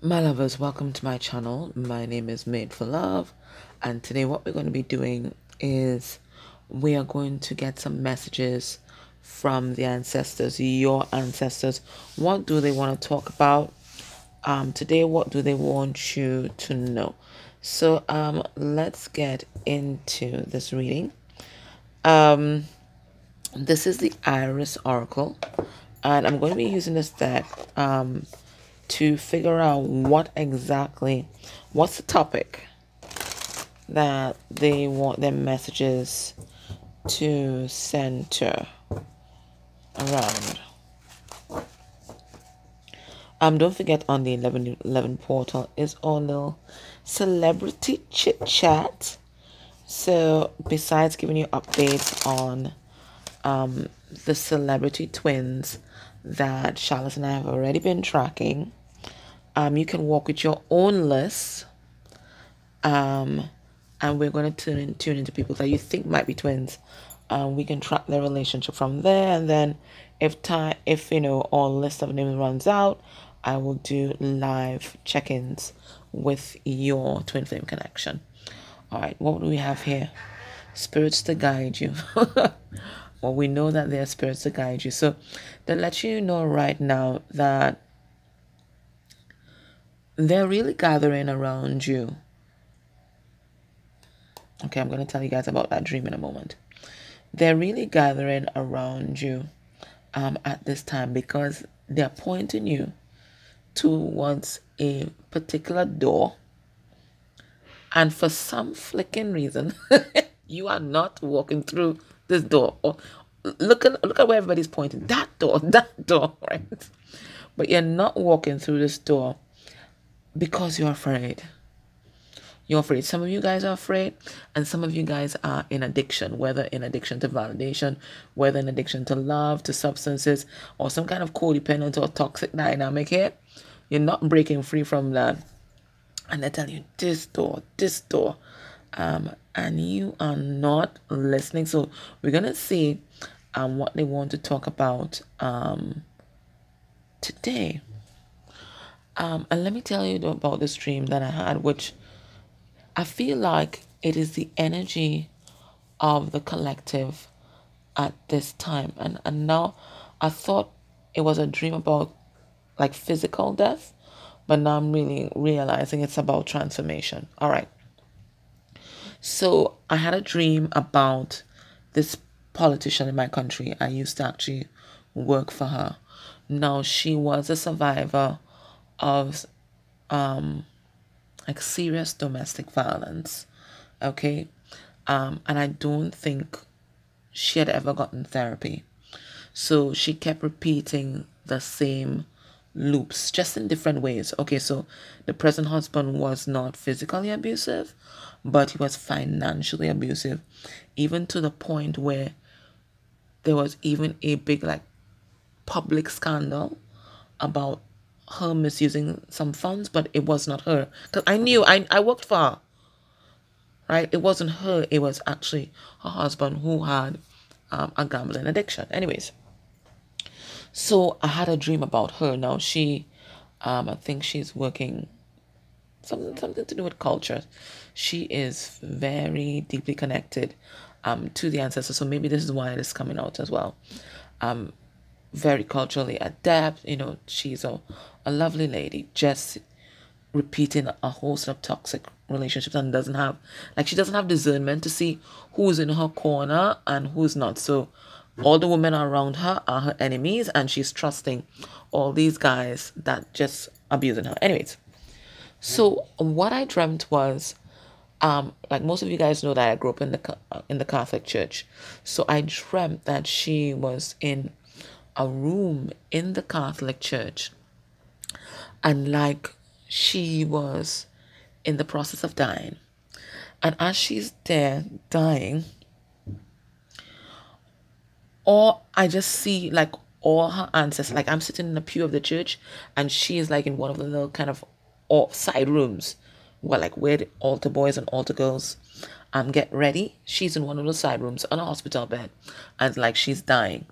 My lovers, welcome to my channel. My name is Made for Love, and today what we're going to be doing is we are going to get some messages from the ancestors, your ancestors. What do they want to talk about today? What do they want you to know? So let's get into this reading. This is the Iris Oracle, and I'm going to be using this deck to figure out what's the topic that they want their messages to center around. Don't forget, on the 1111 portal is our little celebrity chit chat. So besides giving you updates on the celebrity twins that Charlotte and I have already been tracking, you can walk with your own list, and we're going to tune into people that you think might be twins. We can track their relationship from there, and then if our list of names runs out, I will do live check-ins with your twin flame connection. All right, what do we have here? Spirits to guide you. Well, we know that there are spirits to guide you, so that lets you know right now that they're really gathering around you. Okay, I'm going to tell you guys about that dream in a moment. They're really gathering around you at this time because they're pointing you towards a particular door. And for some flicking reason, you are not walking through this door. Or look at where everybody's pointing. That door, right? But you're not walking through this door because you're afraid. You're afraid. Some of you guys are afraid, and some of you guys are in addiction, whether in addiction to validation, whether in addiction to love, to substances, or some kind of codependent or toxic dynamic here. You're not breaking free from that. And they tell you this door, and you are not listening. So we're going to see what they want to talk about today. And let me tell you about this dream that I had, which I feel like it is the energy of the collective at this time. And now I thought it was a dream about like physical death, but now I'm really realizing it's about transformation. All right. So I had a dream about this politician in my country. I used to actually work for her. Now she was a survivor of like serious domestic violence. Okay. And I don't think she had ever gotten therapy. So she kept repeating the same loops, just in different ways. Okay, so the present husband was not physically abusive, but he was financially abusive, even to the point where there was even a big like public scandal about her misusing some funds, but it was not her. Because I worked for her, right? It wasn't her, it was actually her husband who had a gambling addiction. Anyways, so I had a dream about her. Now she, I think she's working something to do with culture. She is very deeply connected to the ancestors. So maybe this is why it is coming out as well. Very culturally adept. She's a lovely lady, just repeating a whole set of toxic relationships, and she doesn't have discernment to see who's in her corner and who's not. So all the women around her are her enemies, and she's trusting all these guys that just abusing her. Anyways, so what I dreamt was, like most of you guys know that I grew up in the Catholic Church. So I dreamt that she was in a room in the Catholic Church, and like she was in the process of dying. And as she's there dying, or I just see like all her ancestors, like I'm sitting in the pew of the church, and she is like in one of the little kind of side rooms where the altar boys and altar girls get ready. She's in one of the side rooms on a hospital bed, and like she's dying.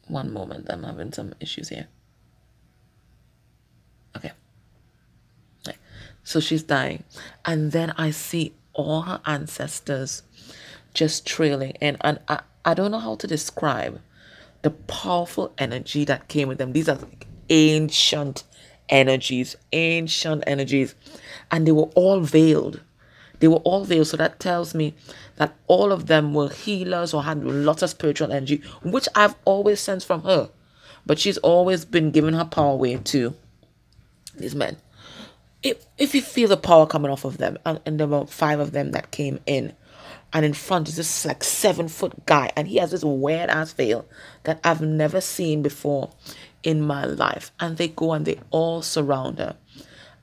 One moment, I'm having some issues here. Okay. So she's dying. And then I see all her ancestors just trailing. And I don't know how to describe the powerful energy that came with them. These are like ancient energies, ancient energies. And they were all veiled. They were all veiled. So that tells me that all of them were healers or had lots of spiritual energy, which I've always sensed from her. But she's always been giving her power away to these men. If you feel the power coming off of them, and there were 5 of them that came in, and in front is this like 7-foot guy, and he has this weird ass veil that I've never seen before in my life. And they go and they all surround her,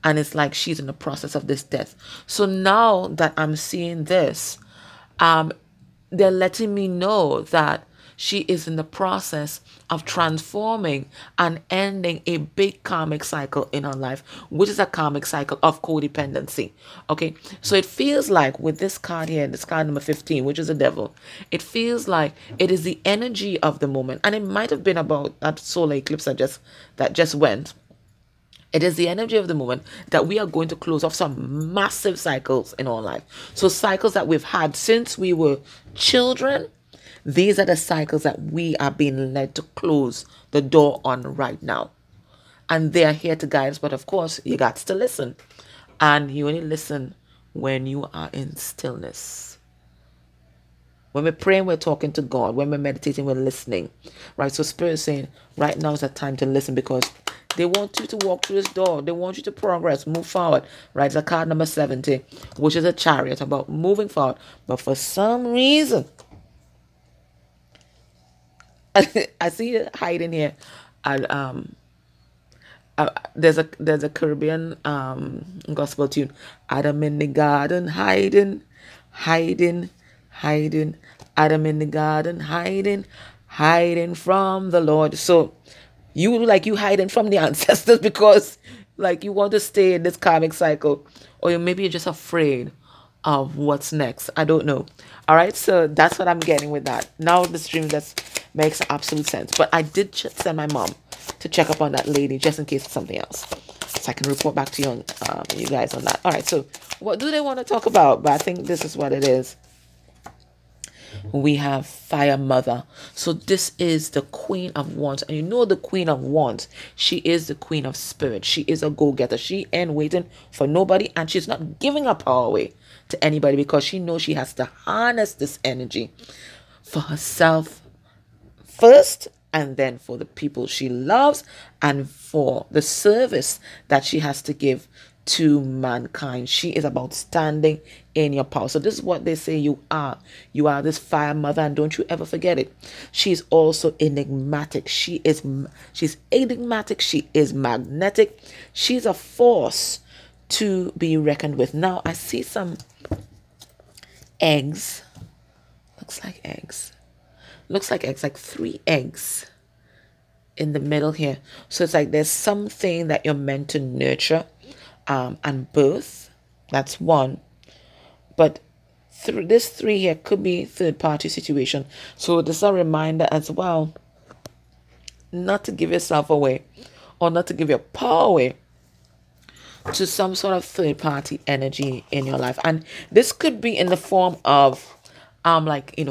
and it's like she's in the process of this death. So now that I'm seeing this, they're letting me know that she is in the process of transforming and ending a big karmic cycle in her life, which is a karmic cycle of codependency. Okay, so it feels like with this card here, this card number 15, which is the devil, it feels like it is the energy of the moment, and it might have been about that solar eclipse that just went. It is the energy of the moment that we are going to close off some massive cycles in our life. So cycles that we've had since we were children, these are the cycles that we are being led to close the door on right now. And they are here to guide us. But of course, you got to listen. And you only listen when you are in stillness. When we're praying, we're talking to God. When we're meditating, we're listening. Right? So Spirit is saying, right now is the time to listen, because they want you to walk through this door. They want you to progress, move forward. Right? It's a card number 70, which is a chariot, about moving forward. But for some reason, I see it hiding here. And there's a Caribbean gospel tune. Adam in the garden hiding. Adam in the garden hiding from the Lord. So you hiding from the ancestors because like you want to stay in this karmic cycle, or maybe you're just afraid of what's next. I don't know. All right, so that's what I'm getting with that. Now the stream just makes absolute sense. But I did send my mom to check up on that lady just in case it's something else, so I can report back to you on you guys on that. All right, so what do they want to talk about? But I think this is what it is. We have Fire Mother. So this is the Queen of Wands. And you know the Queen of Wands, she is the Queen of Spirit. She is a go-getter. She ain't waiting for nobody, and she's not giving her power away to anybody, because she knows she has to harness this energy for herself first, and then for the people she loves, and for the service that she has to give to mankind. She is about standing in your power. So this is what they say you are. You are this Fire Mother, and don't you ever forget it. She's also enigmatic. She's enigmatic. She is magnetic. She's a force to be reckoned with. Now I see some eggs. Looks like eggs, like 3 eggs in the middle here. So it's like there's something that you're meant to nurture and birth. That's one. But this 3 here could be third-party situation. So this is a reminder as well not to give yourself away, or not to give your power away to some sort of third-party energy in your life. And this could be in the form of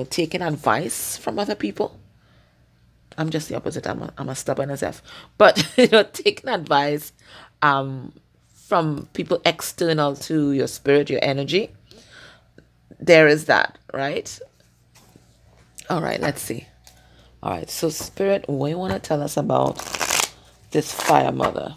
taking advice from other people. I'm just the opposite. I'm a stubborn as F. But taking advice from people external to your spirit, your energy. There is that, right? All right, let's see. All right, so Spirit, what do you want to tell us about this Fire Mother?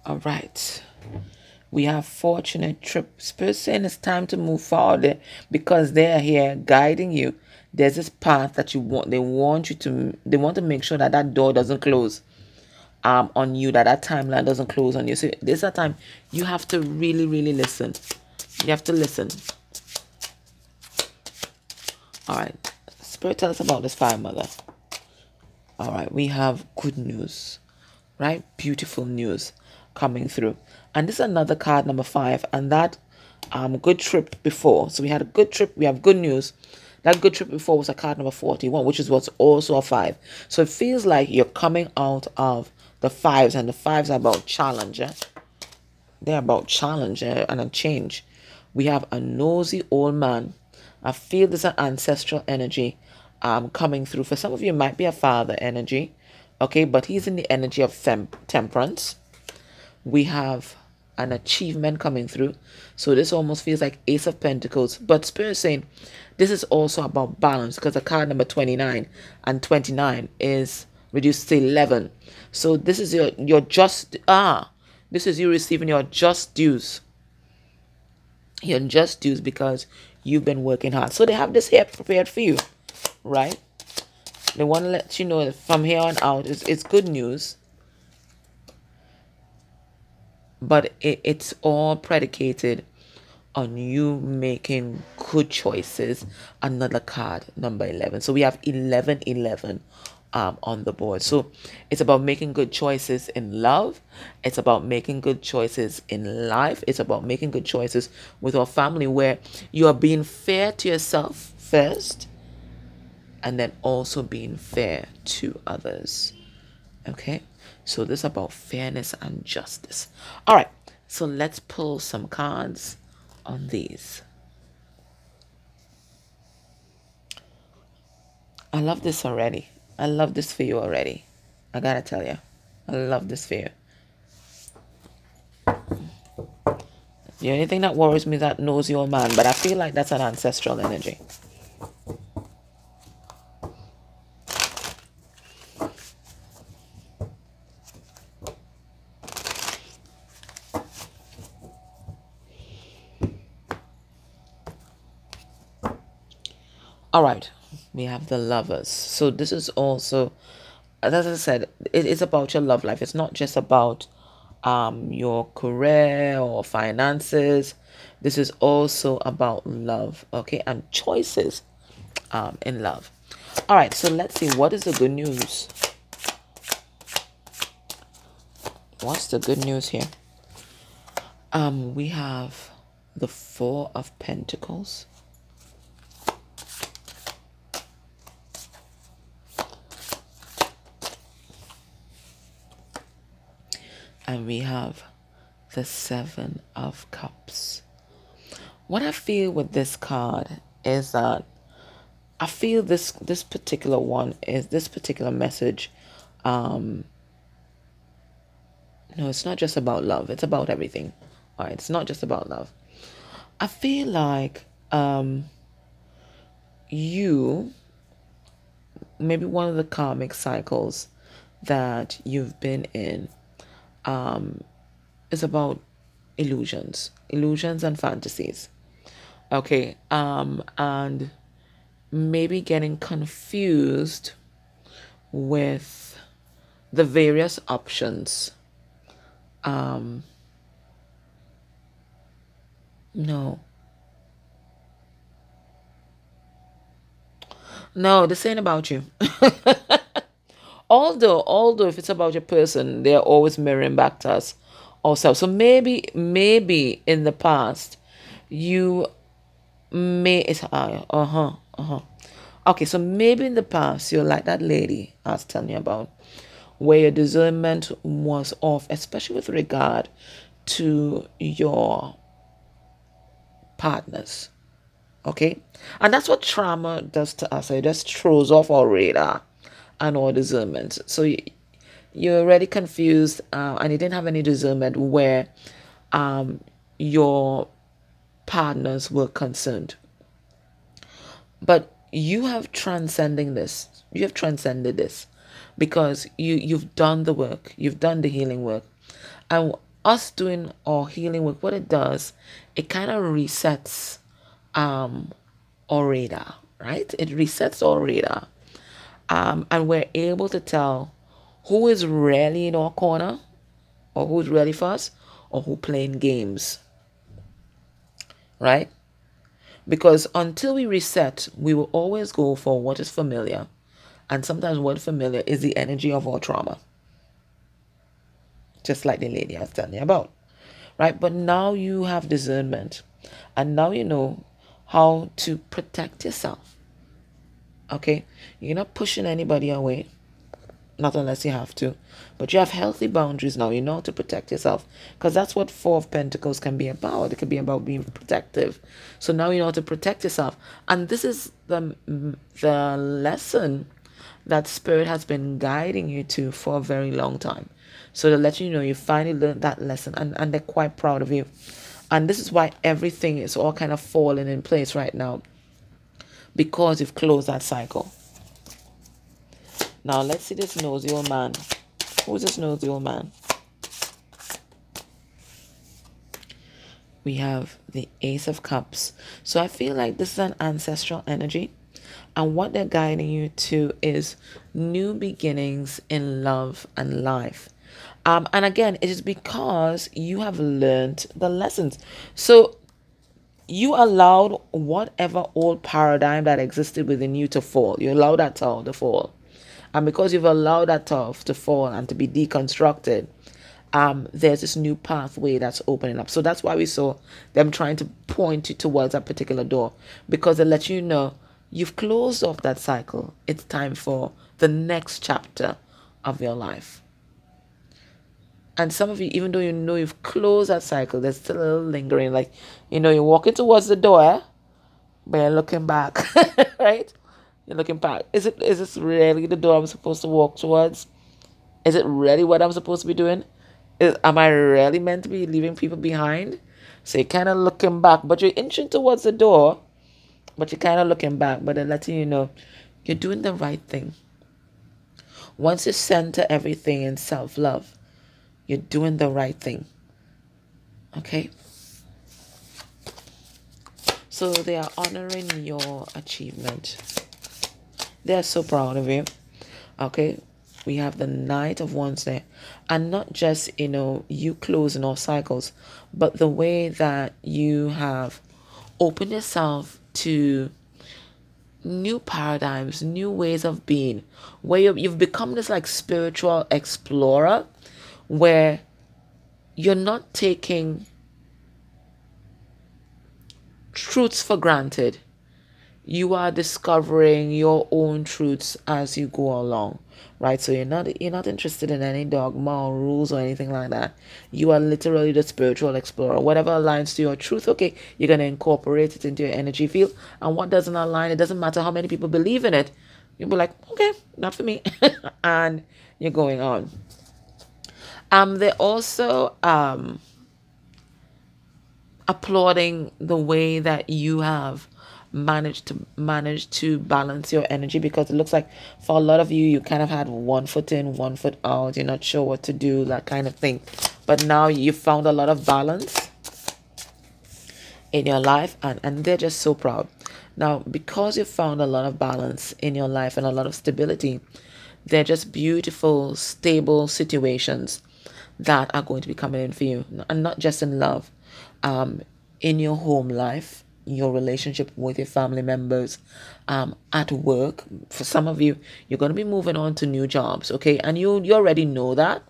All right, we have fortunate trip. Spirit saying it's time to move forward because they are here guiding you. There's this path that they want to make sure that door doesn't close on you, that timeline doesn't close on you. So this is a time you have to really, really listen. You have to listen. All right, Spirit, tell us about this Fire Mother. All right, we have good news, right? Beautiful news coming through. And this is another card, number 5, and that good trip before. So we had a good trip, we have good news. That good trip before was a card number 41, which is what's also a 5. So it feels like you're coming out of the 5s, and the 5s are about challenge. They're about challenge and a change. We have a nosy old man. I feel there's an ancestral energy coming through. For some of you, it might be a father energy, okay, but he's in the energy of temperance. We have an achievement coming through. So this almost feels like Ace of Pentacles, but Spirit saying this is also about balance, because the card number 29 and 29 is reduced to 11. So this is your just this is you receiving your just dues. Your just dues, because you've been working hard. So they have this here prepared for you, right? They want to let you know that from here on out, it's good news. But it's all predicated on you making good choices. Another card, number 11. So we have 11 on the board. So it's about making good choices in love. It's about making good choices in life. It's about making good choices with our family, where you are being fair to yourself first, and then also being fair to others. Okay, so this is about fairness and justice. All right, so let's pull some cards on these. I love this already. I love this for you already. I gotta tell you, I love this for you. The only thing that worries me is that nosy old man, but I feel like that's an ancestral energy. All right, we have the Lovers. So this is also, as I said, it is about your love life. It's not just about your career or finances. This is also about love, okay, and choices in love. All right, so let's see, what is the good news? What's the good news here? We have the Four of Pentacles. And we have the Seven of Cups. What I feel with this card is that I feel this particular one is this particular message. No, it's not just about love. It's about everything. All right, it's not just about love. I feel like you, maybe one of the karmic cycles that you've been in is about illusions and fantasies. Okay, and maybe getting confused with the various options. No, this ain't about you. Although if it's about your person, they're always mirroring back to us also. So maybe in the past you may it's okay, so maybe in the past you're like that lady I was telling you about, where your discernment was off, especially with regard to your partners. Okay, and that's what trauma does to us. It just throws off our radar and our discernment. So you're already confused, and you didn't have any discernment where your partners were concerned. But you have transcending this. You have transcended this because you've done the work. You've done the healing work. And us doing our healing work, what it does, it kind of resets our radar, right? It resets our radar. And we're able to tell who is really in our corner, or who's really for us, or who playing games, right? Because until we reset, we will always go for what is familiar And sometimes word familiar is the energy of our trauma. Just like the lady I was telling you about. Right? But now you have discernment. And now you know how to protect yourself. Okay? You're not pushing anybody away. Not unless you have to. But you have healthy boundaries now. You know how to protect yourself. Because that's what Four of Pentacles can be about. It can be about being protective. So now you know how to protect yourself. And this is the lesson that Spirit has been guiding you to for a very long time. So to let you know, you finally learned that lesson. And they're quite proud of you. And this is why everything is all kind of falling in place right now. Because you've closed that cycle. Now, let's see this nosy old man. Who's this nosy old man? We have the Ace of Cups. So I feel like this is an ancestral energy. And what they're guiding you to is new beginnings in love and life. And again, it is because you have learned the lessons. So you allowed whatever old paradigm that existed within you to fall. You allowed that tower to fall. And because you've allowed that tough to fall and to be deconstructed, there's this new pathway that's opening up. So that's why we saw them trying to point you towards that particular door. Because they let you know you've closed off that cycle. It's time for the next chapter of your life. And some of you, even though you know you've closed that cycle, there's still a little lingering. Like, you know, you're walking towards the door, but you're looking back, right? You're looking back. Is this really the door I'm supposed to walk towards? Is it really what I'm supposed to be doing? Am I really meant to be leaving people behind? So you're kind of looking back, but you're inching towards the door, but you're kind of looking back, but they're letting you know you're doing the right thing. Once you center everything in self-love, you're doing the right thing. Okay? So they are honoring your achievement. They're so proud of you. Okay? We have the Knight of Wands there. And not just, you closing off cycles, but the way that you have opened yourself to new paradigms, new ways of being, where you've become this like spiritual explorer, where you're not taking truths for granted. You are discovering your own truths as you go along, right? So you're not interested in any dogma or rules or anything like that. You are literally the spiritual explorer. Whatever aligns to your truth, okay, you're going to incorporate it into your energy field. And what doesn't align, it doesn't matter how many people believe in it. You'll be like, okay, not for me. And you're going on. They're also applauding the way that you have managed to balance your energy, because it looks like for a lot of you kind of had one foot in, one foot out. You're not sure what to do, that kind of thing. But now you found a lot of balance in your life, and they're just so proud. Now, because you found a lot of balance in your life and a lot of stability, they're just beautiful, stable situations that are going to be coming in for you, and not just in love, in your home life, your relationship with your family members, at work. For some of you, you're going to be moving on to new jobs, okay? And you already know that,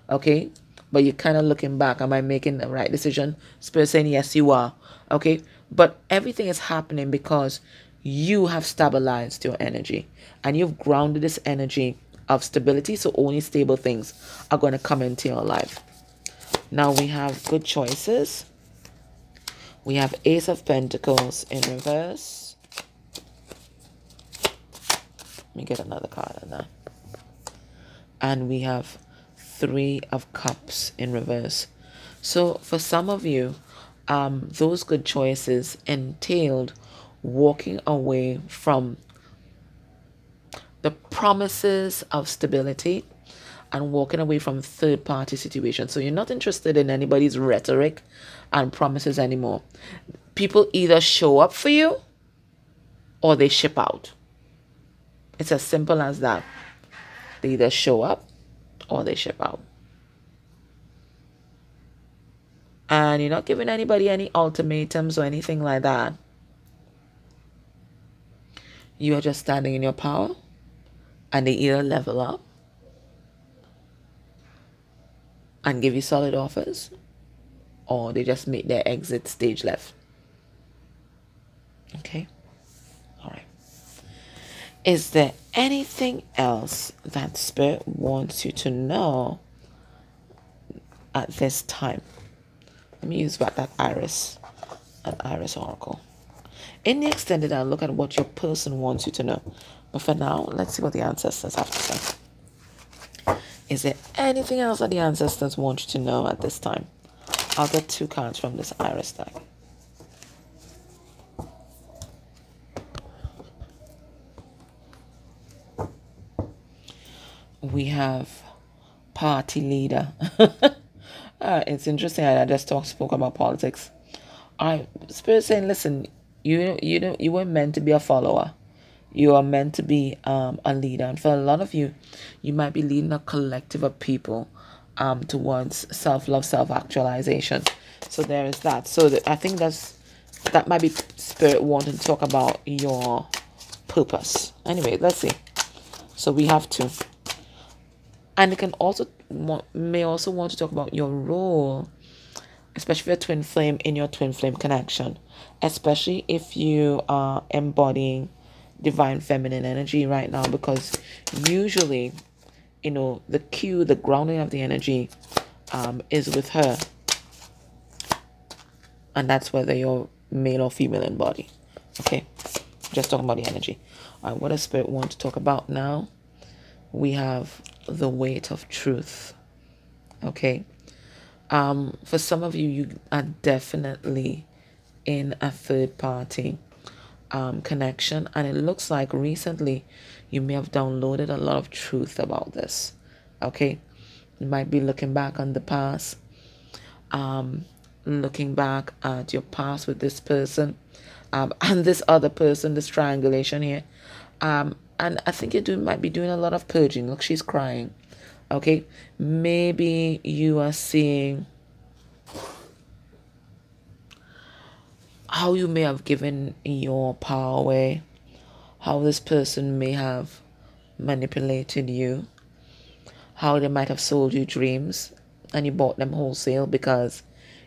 okay? But you're kind of looking back. Am I making the right decision? Spirit saying, yes, you are, okay? But everything is happening because you have stabilized your energy. And you've grounded this energy of stability, so only stable things are going to come into your life. Now we have good choices. We have Ace of Pentacles in reverse. Let me get another card on that. And we have Three of Cups in reverse. So for some of you, those good choices entailed walking away from the promises of stability and walking away from third-party situations. So you're not interested in anybody's rhetoric and promises anymore. People either show up for you or they ship out. It's as simple as that. They either show up or they ship out. And you're not giving anybody any ultimatums or anything like that. You are just standing in your power and they either level up and give you solid offers, or they just make their exit stage left. Okay. All right. Is there anything else that Spirit wants you to know at this time? Let me use that iris oracle. In the extended, I'll look at what your person wants you to know. But for now, let's see what the ancestors have to say. Is there anything else that the ancestors want you to know at this time? I'll get 2 cards from this iris deck. We have party leader. It's interesting. I just spoke about politics. Spirit saying, listen, you weren't meant to be a follower. You are meant to be a leader. And for a lot of you, you might be leading a collective of people towards self-love, self-actualization. So there is that. So I think that might be Spirit wanting to talk about your purpose. Anyway, let's see. So we have 2. And it can also may also want to talk about your role, especially for your twin flame, in your twin flame connection, especially if you are embodying divine feminine energy right now, because usually, the grounding of the energy is with her, and that's whether you're male or female in body. Okay, just talking about the energy. What does Spirit want to talk about now? We have the weight of truth. Okay. For some of you, you are definitely in a third party connection, and it looks like recently you may have downloaded a lot of truth about this. Okay. You might be looking back on the past, looking back at your past with this person, and this other person, this triangulation here. And I think you might be doing a lot of purging. Look, she's crying. Okay. Maybe you are seeing how you may have given your power away, how this person may have manipulated you, how they might have sold you dreams and you bought them wholesale because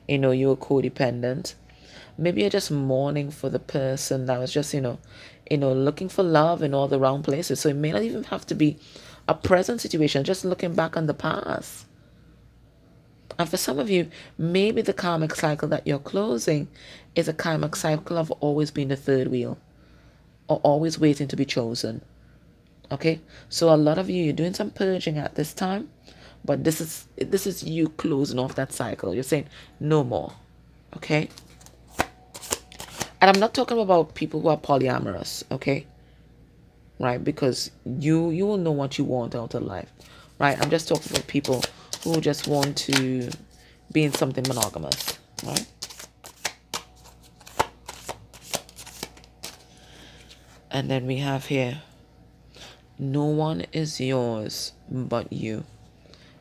you were codependent. Maybe you're just mourning for the person that was just looking for love in all the wrong places. So it may not even have to be a present situation, just looking back on the past. And for some of you, maybe the karmic cycle that you're closing is a karmic cycle of always being the third wheel, or always waiting to be chosen. Okay, so a lot of you, you're doing some purging at this time, but this is you closing off that cycle. You're saying no more. Okay. And I'm not talking about people who are polyamorous, okay? Right? Because you will know what you want out of life, right? I'm just talking about people who just want to be in something monogamous, right? And then we have here, no one is yours but you,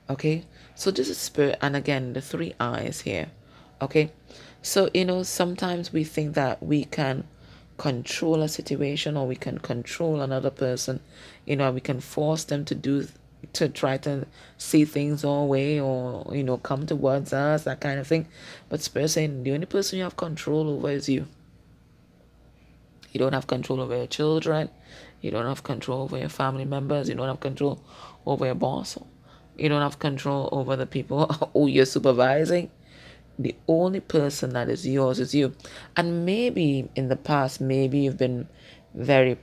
okay? So this is Spirit, and again, the 3 eyes here, okay? So, sometimes we think that we can control a situation, or we can control another person, we can force them to try to see things our way, or, come towards us, that kind of thing. But Spirit saying the only person you have control over is you. You don't have control over your children. You don't have control over your family members. You don't have control over your boss. You don't have control over the people who you're supervising. The only person that is yours is you. And maybe in the past, maybe you've been very,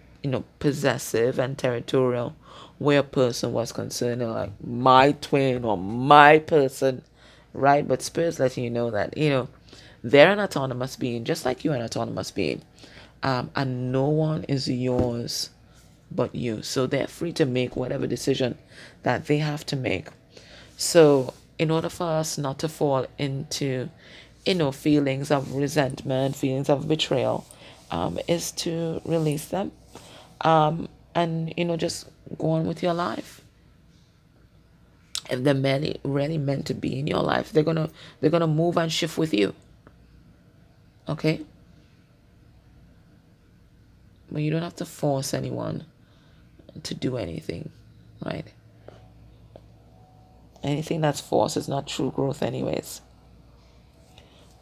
possessive and territorial, where a person was concerned, like my twin or my person, right? But Spirit's letting you know that, they're an autonomous being, just like you're an autonomous being. And no one is yours but you. So they're free to make whatever decision that they have to make. So in order for us not to fall into, feelings of resentment, feelings of betrayal, is to release them, and, just go on with your life. If they're really meant to be in your life, they're gonna move and shift with you. Okay? But you don't have to force anyone to do anything, right? Anything that's forced is not true growth anyways.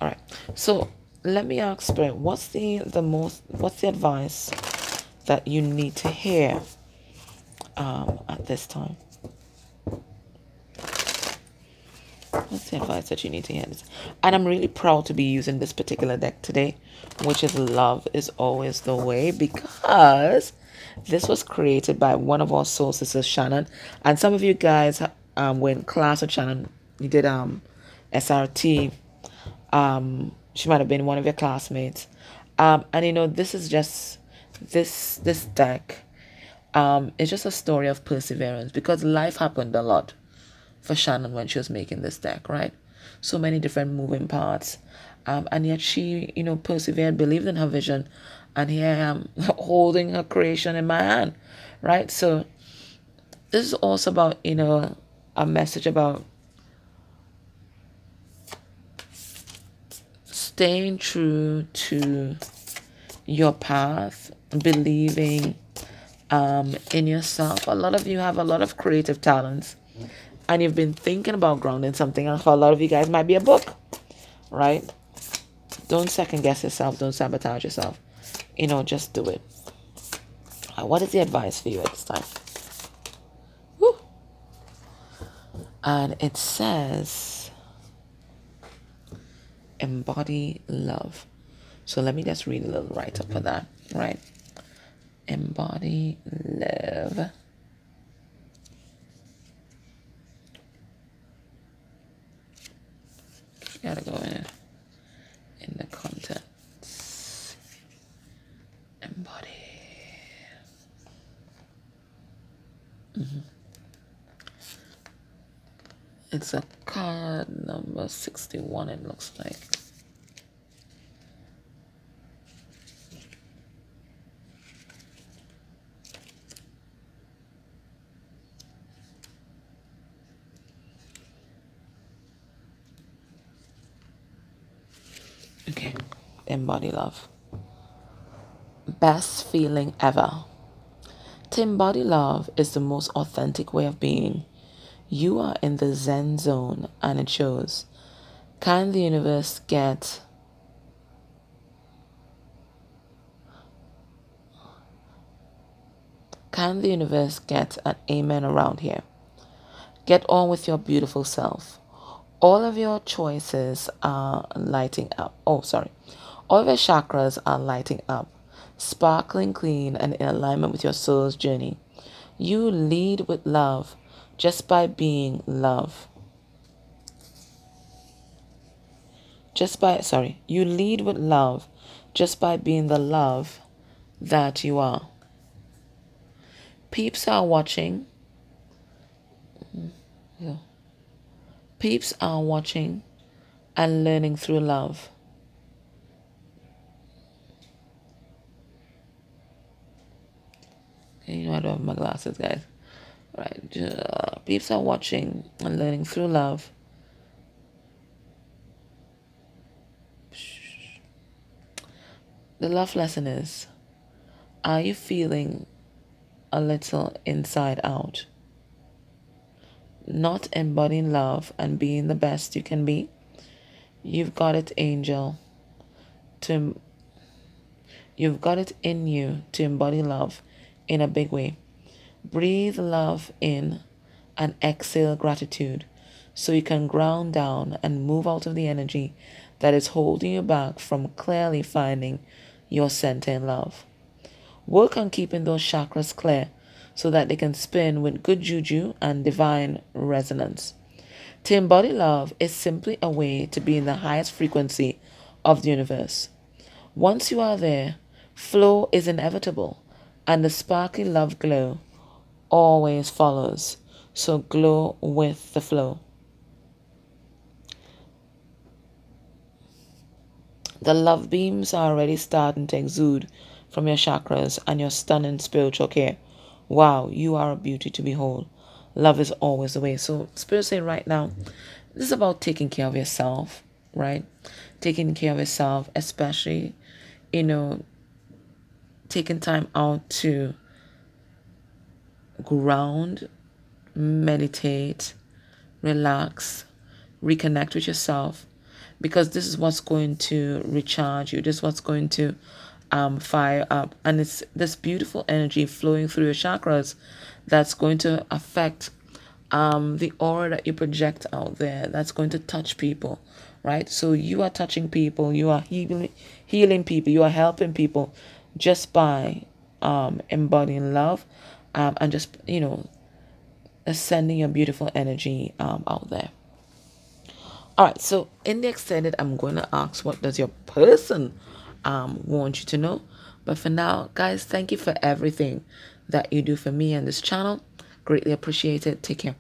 All right, so let me ask Spirit, what's the advice that you need to hear at this time? What's the advice that you need to hear? And I'm really proud to be using this particular deck today, which is Love is Always the Way, because this was created by one of our soul sisters, Shannon. And some of you guys were in class with Shannon. You did SRT. She might have been one of your classmates. And you know, this is just this deck. It's just a story of perseverance, because life happened a lot for Shannon when she was making this deck, right? So many different moving parts. And yet she, you know, persevered, believed in her vision, and here I am holding her creation in my hand, right? So this is also about, you know, a message about staying true to your path, believing in yourself. A lot of you have a lot of creative talents, and you've been thinking about grounding something, and for a lot of you guys might be a book, right? Don't second guess yourself. Don't sabotage yourself. You know, just do it. What is the advice for you at this time? Woo. And it says, embody love. So let me just read a little write-up for that, right? Embody love. Gotta go in the contents. Embody. It's a card number 61, it looks like. Okay, embody love. Best feeling ever. To embody love is the most authentic way of being. You are in the Zen zone, and it shows. Can the universe get an amen around here? Get on with your beautiful self. All of your choices are lighting up. All of your chakras are lighting up, sparkling clean and in alignment with your soul's journey. You lead with love just by being love. You lead with love just by being the love that you are. Peeps are watching. Yeah. Peeps are watching and learning through love. Okay, you know I don't have my glasses, guys. Right. Peeps are watching and learning through love. The love lesson is, are you feeling a little inside out? Not embodying love and being the best you can be? You've got it, angel. You've got it in you to embody love in a big way. Breathe love in and exhale gratitude, so you can ground down and move out of the energy that is holding you back from clearly finding your center in love. Work on keeping those chakras clear so that they can spin with good juju and divine resonance. To embody love is simply a way to be in the highest frequency of the universe. Once you are there, flow is inevitable, and the sparkly love glow always follows. So glow with the flow. The love beams are already starting to exude from your chakras and your stunning spiritual care. Wow, you are a beauty to behold. Love is always the way. So Spirit saying right now, this is about taking care of yourself, right? Taking care of yourself, especially, you know, taking time out to ground, meditate, relax, reconnect with yourself, because this is what's going to recharge you. This is what's going to fire up, and it's this beautiful energy flowing through your chakras that's going to affect the aura that you project out there, that's going to touch people, right? So you are touching people, you are healing people, you are helping people just by embodying love, and just, sending your beautiful energy out there. All right, so in the extended, I'm going to ask, what does your person want you to know? But for now, guys, thank you for everything that you do for me and this channel. Greatly appreciate it. Take care.